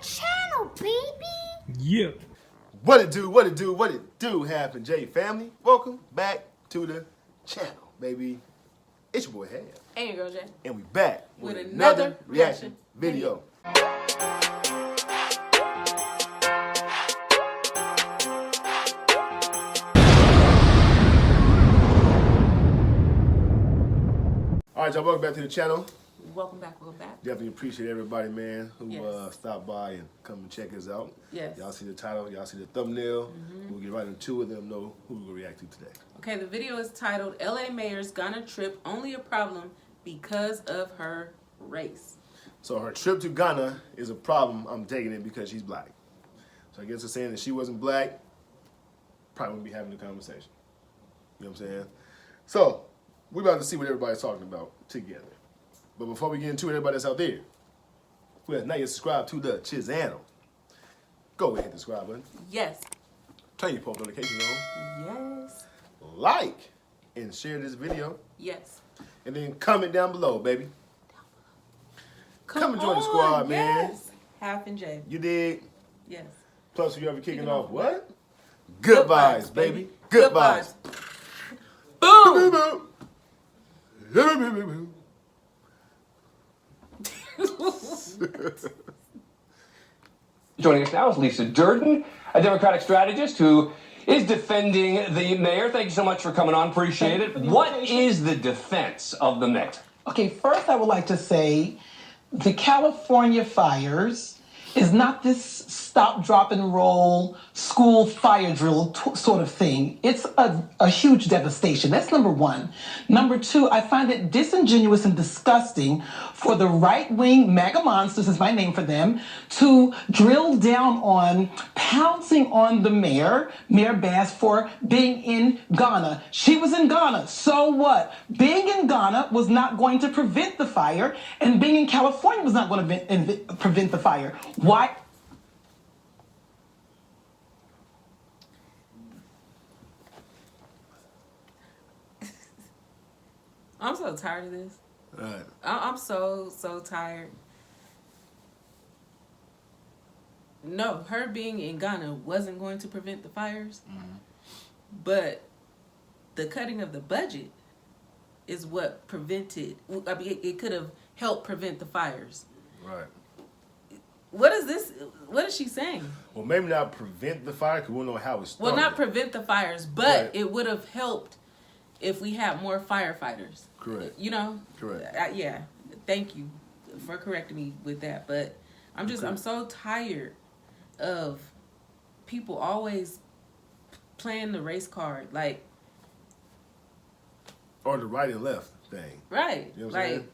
channel, baby. Yeah. What it do happen, J family? Welcome back to the channel, baby. It's your boy Hab. And your girl Jay. And we back with another reaction video. All right, y'all, welcome back to the channel. Welcome back, welcome back. Definitely appreciate everybody, man, who Yes. stopped by and come and check us out. Yes. Y'all see the title, y'all see the thumbnail. We'll get right into it, them know who we're going to react to today. Okay, the video is titled, LA Mayor's Ghana Trip Only a Problem Because of Her Race. So her trip to Ghana is a problem. I'm taking it because she's black. So I guess it's saying that she wasn't black, probably wouldn't be having the conversation. You know what I'm saying? So we're about to see what everybody's talking about together. But before we get into it, everybody that's out there who has not yet subscribed to the channel, go ahead and hit the subscribe button. Yes. Turn your post notifications on. Yes. Like and share this video. Yes. And then comment down below, baby. Come and join the squad, man. Yes. Half and J. You dig? Yes. Plus, if you ever kicking off what? Good vibes, baby. Good vibes. Boom! Boom! Joining us now is Lisa Durden, a Democratic strategist who is defending the mayor. Thank you so much for coming on. Appreciate it. What is the defense of the mayor? Okay, first I would like to say the California fires is not this stop, drop, and roll school fire drill sort of thing. It's a huge devastation. That's number one. Number two, I find it disingenuous and disgusting for the right-wing MAGA monsters, is my name for them, to drill down on pouncing on the mayor, Mayor Bass, for being in Ghana. She was in Ghana, so what? Being in Ghana was not going to prevent the fire, and being in California was not going to prevent the fire. Why? I'm so tired of this. All right. I'm so tired. No, her being in Ghana wasn't going to prevent the fires, but the cutting of the budget is what prevented. I mean, it could have helped prevent the fires. Right. What is this? What is she saying? Well, maybe not prevent the fire because we don't know how it started. Well, not prevent the fires, but Right. it would have helped if we had more firefighters. Correct. You know? Correct. Yeah. Thank you for correcting me with that. But I'm so tired of people always playing the race card. Like, Or the right and left thing. right. You know what I'm saying?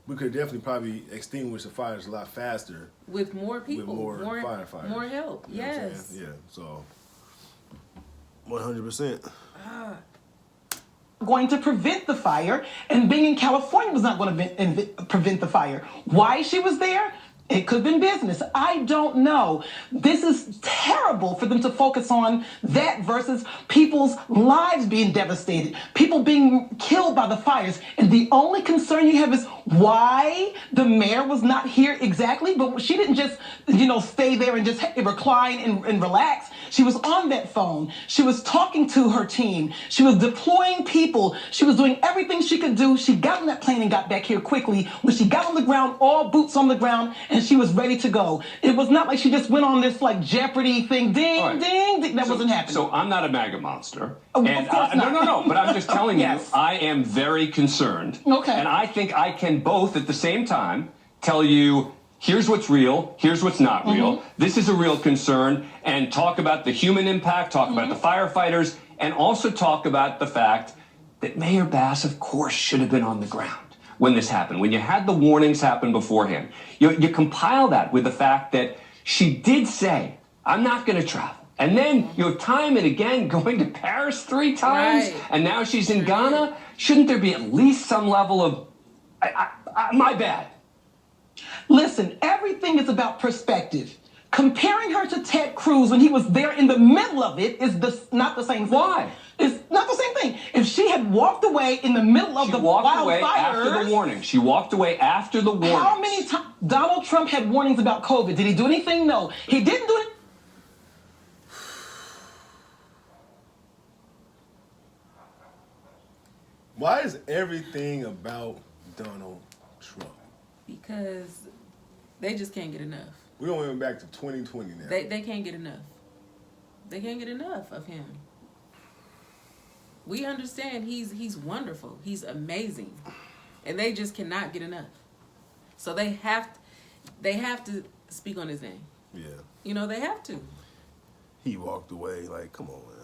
We could definitely probably extinguish the fires a lot faster. With more people. With more firefighters. More help. You know what I'm Yes. saying? Yeah, so 100%. Going to prevent the fire, and being in California was not going to prevent the fire. Why she was there? It could have been business. I don't know. This is terrible for them to focus on that versus people's lives being devastated, people being killed by the fires. And the only concern you have is why the mayor was not here exactly, but she didn't just, stay there and just recline and relax. She was on that phone. She was talking to her team. She was deploying people. She was doing everything she could do. She got on that plane and got back here quickly. When she got on the ground, all boots on the ground, and she was ready to go. It was not like she just went on this Jeopardy thing, ding, Right. ding, ding. That wasn't happening. So I'm not a MAGA monster. Of And course not. No, but I'm just telling Yes. you, I am very concerned. Okay. And I think I can both at the same time tell you, here's what's real, here's what's not real. This is a real concern, and talk about the human impact, talk about the firefighters, and also talk about the fact that Mayor Bass, of course, should have been on the ground when this happened, when you had the warnings happen beforehand. You compile that with the fact that she did say, I'm not going to travel. And then you have time and again going to Paris 3 times, Right. and now she's in Ghana. Shouldn't there be at least some level of, my bad? Listen, everything is about perspective. Comparing her to Ted Cruz when he was there in the middle of it is not the same thing. Why? It's not the same thing. If she had walked away in the middle of the wildfires... She walked away after the warning. She walked away after the warning. How many times... Donald Trump had warnings about COVID. Did he do anything? No. He didn't do it. Why is everything about Donald Trump? Because they just can't get enough. We're going back to 2020 now. They can't get enough. They can't get enough of him. We understand he's wonderful. He's amazing. And they just cannot get enough. So they have to speak on his name. Yeah. You know, they have to. He walked away. Like, come on, man.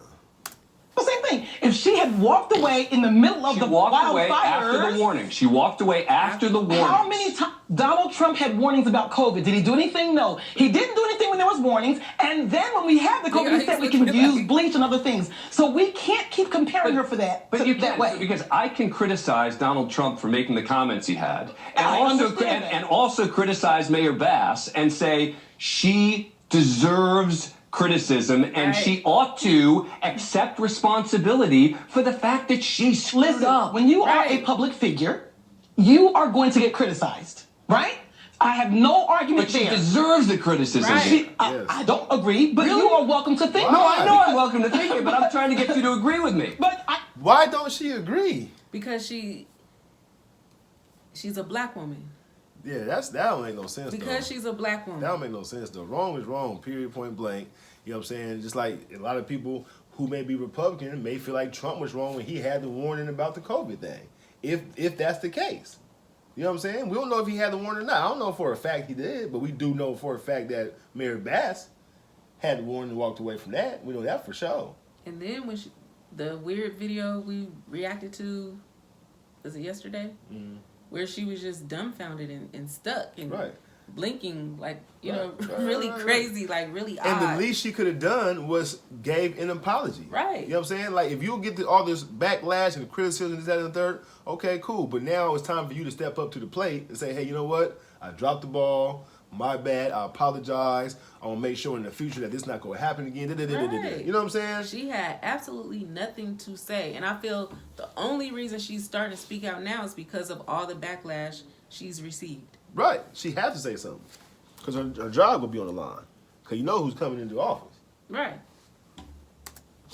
The same thing. If she had walked away in the middle of She the walked away wildfires, after the warning. She walked away after the warning. how many times Donald Trump had warnings about COVID? Did he do anything? No. He didn't do anything when there was warnings. And then when we have the COVID, he said we can use bleach and other things. So we can't keep comparing her for that. But you that can't, way. because I can criticize Donald Trump for making the comments he had, and I also understand that. and also criticize Mayor Bass and say she deserves criticism and Right. she ought to accept responsibility for the fact that she screwed Listen, up. when you are Right. a public figure, you are going to get criticized, right? I have no argument But she there. deserves the criticism. Right. I don't agree, but you are welcome to think. Why? No, I know I'm welcome to think it, but I'm trying to get you to agree with me. But Why don't she agree? Because she's a black woman. Yeah, that don't make no sense. Because though. she's a black woman. That don't make no sense though. Wrong is wrong. Period. Point blank. You know what I'm saying? Just like a lot of people who may be Republican may feel like Trump was wrong when he had the warning about the COVID thing. If that's the case. You know what I'm saying? We don't know if he had the warning or not. I don't know for a fact he did, but we do know for a fact that Mayor Bass had the warning and walked away from that. We know that for sure. And then when the weird video we reacted to, was it yesterday? Mm-hmm. Where she was just dumbfounded and stuck and Right. blinking like, Right. really Right. crazy, like really And odd. the least she could have done was gave an apology. Right. You know what I'm saying? Like, if you'll get all this backlash and criticism, this, that, and the third, okay, cool. But now it's time for you to step up to the plate and say, hey, you know what? I dropped the ball. My bad. I apologize. I want to make sure in the future that this is not going to happen again. Right. You know what I'm saying? She had absolutely nothing to say. And I feel the only reason she's starting to speak out now is because of all the backlash she's received. Right. She had to say something. Because her job will be on the line. Because you know who's coming into office. Right.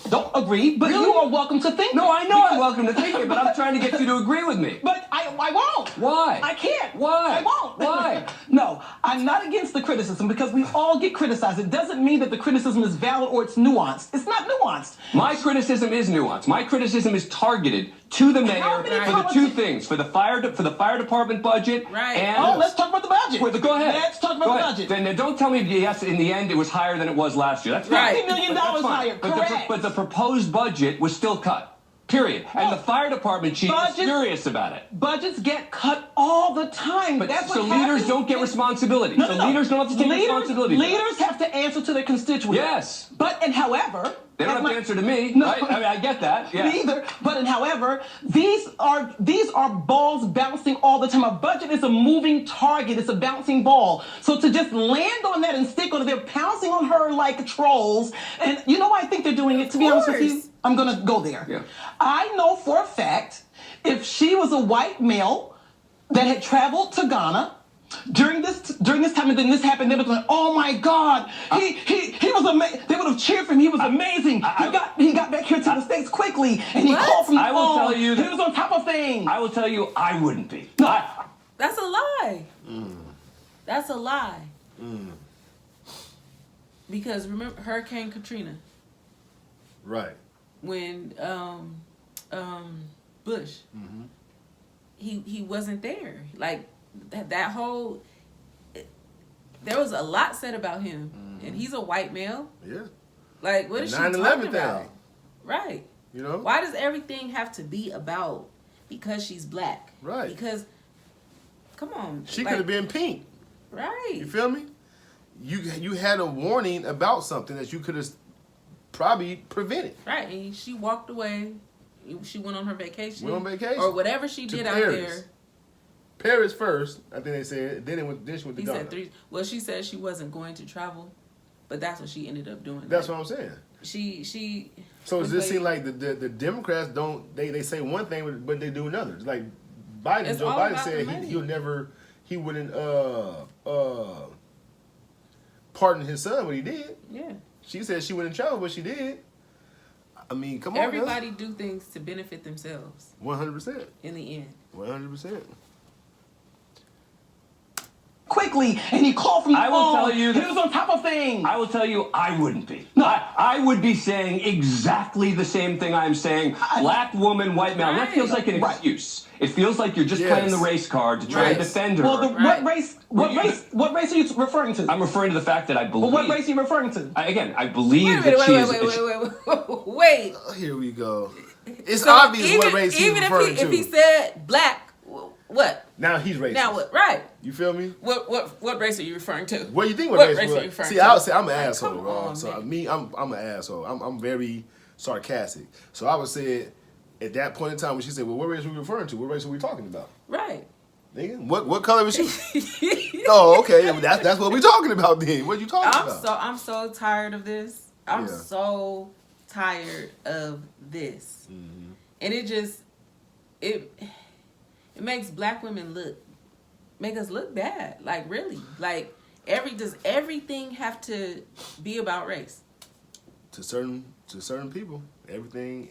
don't agree, but you are welcome to think. No, I know I'm welcome to think it, but I'm trying to get you to agree with me. But I won't. Why? I can't. Why? I won't. Why? No, I'm not against the criticism because we all get criticized. It doesn't mean that the criticism is valid or it's nuanced. It's not nuanced. My criticism is nuanced. My criticism is targeted to the mayor How many for the two things: for the fire department budget, Right. and Oh, let's talk about the budget. Go ahead. Let's talk about Go the ahead. budget. Then don't tell me yes. In the end, it was higher than it was last year. That's Right. fine. $50 million That's fine. higher. Correct. But the proposed budget was still cut. Period. And No. the fire department chief is Budget- furious about it. Budgets get cut all the time. But That's so what leaders happens. don't get responsibility. No, so no. leaders don't have to take responsibility. for that. Leaders have to answer to their constituents. Yes. However, They don't as have my- to answer to me, No. right? I mean, I get that. Yeah. Neither. However, these are balls bouncing all the time. A budget is a moving target. It's a bouncing ball. So to just land on that and stick on it, they're pouncing on her like trolls. And you know why I think they're doing it? To be honest with you, course. I'm gonna go there. Yeah. I know for a fact if she was a white male that had traveled to Ghana during this time, and then this happened, they would be like, "Oh my God, he was amazing." They would have cheered for him. He was amazing. He got back here to the States quickly, and he What? called from the I will phone. tell you that- He was on top of things. I will tell you, I wouldn't be. No. That's a lie. That's a lie. Because remember Hurricane Katrina, Right. when Bush, he wasn't there. Like that whole, there was a lot said about him, and he's a white male. Yeah. Like, what is she 9/11 talking about? thing. Right. You know? Why does everything have to be about because she's black? Right. Because, come on. She like, could have been pink. Right. You feel me? You had a warning about something that you could have probably prevented. Right. And she walked away. She went on her vacation. Went on vacation. Or whatever she To did out Paris. there. Paris first, I think they said. Then she went to He Ghana. said 3. Well, she said she wasn't going to travel, but that's what she ended up doing. That's what I'm saying. She. So was does it seem like- like the Democrats don't they say one thing but they do another? It's like Biden, It's Joe all Biden about said the money. he wouldn't pardon his son when he did. Yeah. She said she wouldn't trouble, but she did. I mean, come on. Everybody do things to benefit themselves 100%. in the end. 100%. quickly, and he called from the I will phone. tell you He that- was on top of things. I will tell you, I wouldn't be. No. I would be saying exactly the same thing I'm saying. Black woman, white male. That feels like an Right. excuse. It feels like you're just Yes. playing the race card to try and Right. defend her. Well, Right. what race are you referring to? I'm referring to the fact that I believe. Well, what race are you referring to? I believe that she is. Wait. Oh, here we go. It's So obvious what race he's even referring if he to. said black, what? Now he's racist. Now what? Right. You feel me? What race are you referring to? What do you think? What What race was? are you referring See, to? I would say I'm an Like, asshole, come bro. on, So man. me, I'm an asshole. I'm very sarcastic. So I would say at that point in time when she said, "Well, what race are we referring to? What race are we talking about?" Right. Nigga, what color is she? Oh, okay. Well, that's what we talking about then. What you talking about? I'm so tired of this. I'm Yeah. so tired of this. Mm-hmm. And it makes black women make us look bad. Like really. Like does everything have to be about race? To certain people, everything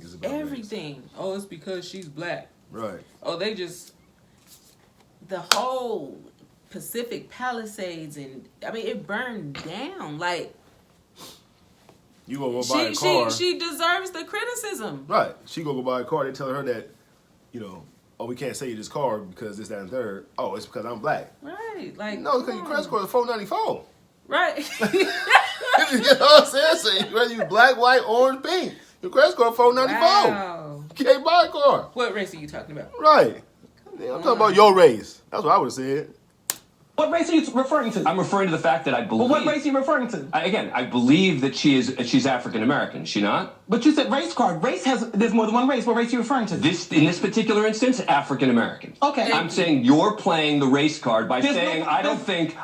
is about race. Everything. Oh, it's because she's black. Right. Oh, the whole Pacific Palisades, and I mean it burned down. Like You gonna go buy a car. she deserves the criticism. Right. She gonna go buy a car. They tell her that, oh, we can't sell you this car because this, that, and third. Oh, it's because I'm black. Right. Like No, because your credit score is $494. Right. You know what I'm saying? So whether you black, white, orange, pink, your credit score is $494. Wow. You can't buy a car. What race are you talking about? Right. I'm talking about your race. That's what I would have said. What race are you referring to? I'm referring to the fact that I believe. Well, what race are you referring to? I believe that she's African American. Is she not? But you said race card. There's more than one race. What race are you referring to? In this particular instance, African American. Okay. I'm saying you're playing the race card by There's saying no- I don't think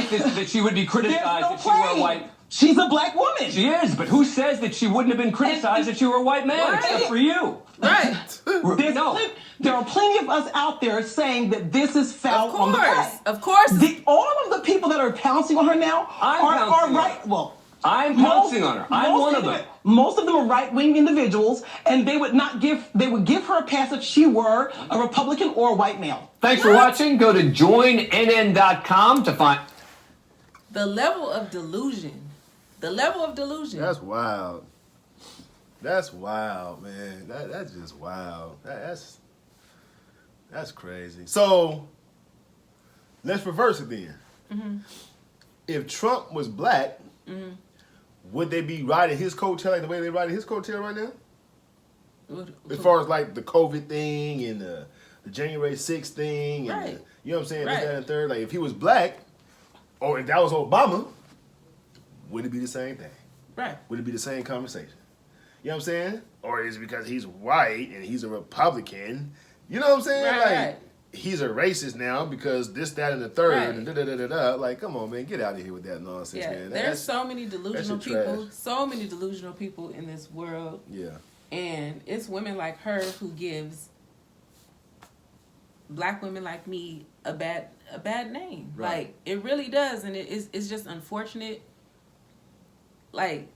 there's- that she would be There's criticized no if she were a play. white. She's a black woman. She is, but who says that she wouldn't have been criticized if she were a white man, Right. except for you? Right. No. There are plenty of us out there saying that this is foul Of on the course. play. Of course. All of the people that are pouncing on her now I'm are pouncing on right. her. Well, I'm pouncing on her. I'm one of them. Most of them are right-wing individuals, and they would give her a pass if she were a Republican or a white male. Thanks for watching. Go to joinnn.com to find. The level of delusion. That's wild. That's wild, man. That's just wild. That's crazy. So let's reverse it then. Mm-hmm. If Trump was black, would they be riding his coattail like the way they riding his coattail right now? As far as like the COVID thing and the January 6th thing, and Right. you know what I'm saying? This, Right. that, and third. Like if he was black, or if that was Obama, would it be the same thing? Right. Would it be the same conversation? You know what I'm saying? Or is it because he's white and he's a Republican? You know what I'm saying? Right, like right. he's a racist now because this, that, and the third, Right. and da-da-da-da-da. Like, come on, man, get out of here with that nonsense, Yeah. man. There's so many delusional that shit people. trash. So many delusional people in this world. Yeah. And it's women like her who gives black women like me a bad name. Right. Like it really does, and it's just unfortunate. Like,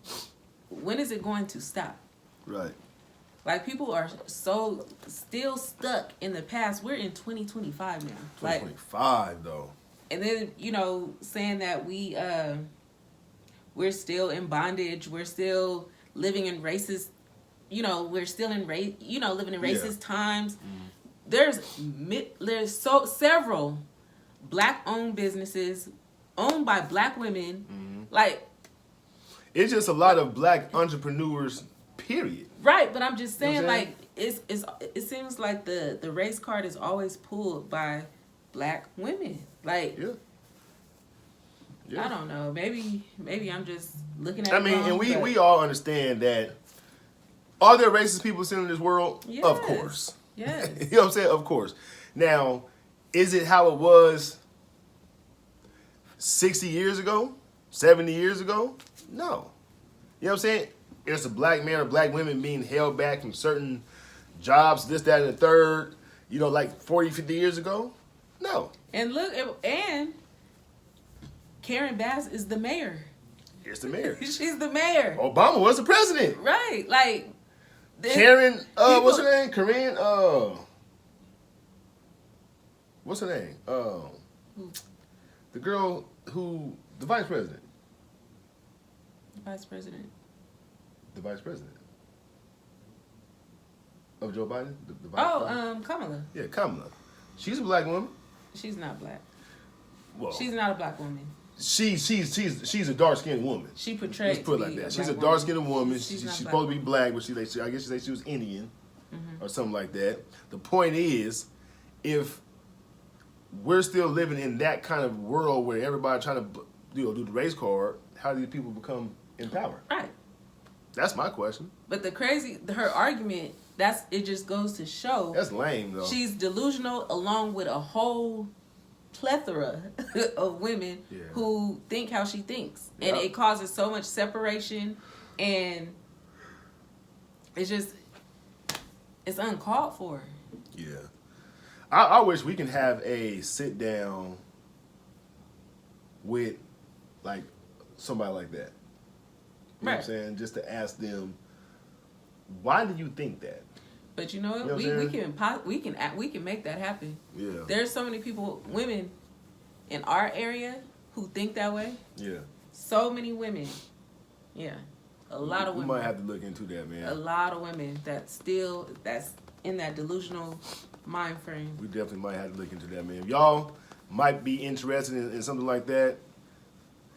when is it going to stop? Right. Like people are so still stuck in the past. We're in 2025 now. Like, 2025 though. and then saying that we're still in bondage. We're still living in racist. We're still in living in racist times. There's several black-owned businesses owned by black women. Like, It's just a lot of black entrepreneurs, period. right, but I'm just saying, You know what I'm like, it seems like the race card is always pulled by black women. Like, Yeah. I don't know. Maybe I'm just looking at. I it mean, wrong, and but we all understand that. Are there racist people still in this world? Yes. Of course. Yes. You know what I'm saying? Of course. Now, is it how it was 60 years ago? 70 years ago? No. You know what I'm saying? It's a black man or black women being held back from certain jobs, this, that, and the third, like 40, 50 years ago. No. And look, and Karen Bass is the mayor. Here's the mayor. She's the mayor. Obama was the president. Right. Like, Karen, what's her name? Corinne, what's her name? The girl the vice president. Vice president. The vice president. Of Joe Biden? The vice president? Kamala. Yeah, Kamala. She's a black woman. She's not black. Well, She's not a black woman. she's a dark skinned woman. She portrayed. Let's put it like that. She's a dark skinned woman. She's not black. supposed to be black, but I guess she said she was Indian or something like that. The point is, if we're still living in that kind of world where everybody trying to do the race card, how do these people become in power? Right. That's my question. But her argument, it just goes to show That's lame though. she's delusional, along with a whole plethora of women who think how she thinks, and it causes so much separation, and it's uncalled for. Yeah. I wish we can have a sit down with like somebody like that. You know what I'm saying? Just to ask them, why do you think that? But you know what? We can make that happen. Yeah. There's so many women in our area who think that way. Yeah. So many women. Yeah. A lot of women. We might have to look into that, man. A lot of women that's in that delusional mind frame. We definitely might have to look into that, man. If y'all might be interested in something like that,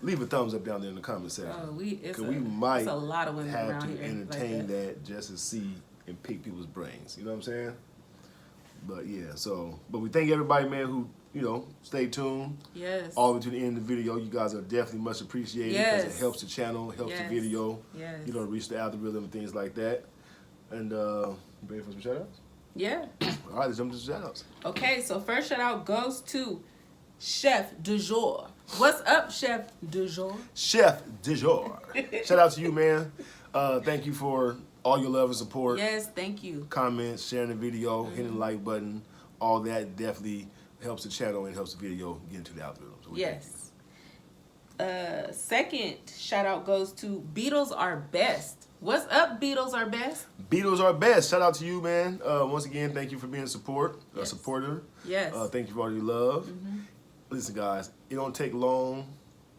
leave a thumbs up down there in the comment section. Oh, we might a lot of women have around to here entertain like that just to see and pick people's brains. You know what I'm saying? But yeah, but we thank everybody, man, who, stay tuned. Yes. All the way to the end of the video. You guys are definitely much appreciated because it helps the channel, helps the video. Yes. Reach the algorithm and things like that. And you ready for some shout outs? Yeah. All right, let's jump to the shout outs. Okay, so first shout out goes to Chef du jour. What's up, Chef du jour? Chef du jour. Shout out to you, man. Thank you for all your love and support. Yes, thank you. Comments, sharing the video, hitting the like button. All that definitely helps the channel and helps the video get into the algorithm. So yes. Second shout out goes to Beatles Are Best. What's up, Beatles Are Best? Beatles Are Best. Shout out to you, man. Once again, thank you for being a supporter. Yes. Thank you for all your love. Listen, guys, it don't take long.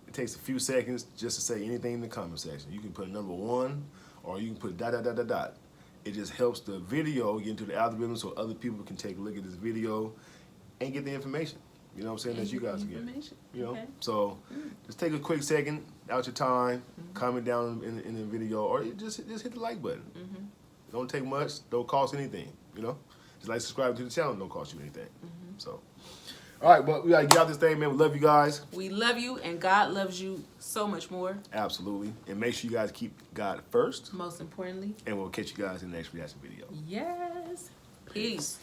It takes a few seconds just to say anything in the comment section. You can put number 1 or you can put ... It just helps the video get into the algorithm so other people can take a look at this video and get the information. You know what I'm saying? That you guys get. Okay. So just take a quick second out your time, comment down in the video, or just hit the like button. It don't take much, don't cost anything. Just like subscribing to the channel don't cost you anything. So, all right, but we gotta get out this thing, man. We love you guys. We love you, and God loves you so much more. Absolutely, and make sure you guys keep God first. Most importantly. And we'll catch you guys in the next reaction video. Yes. Peace.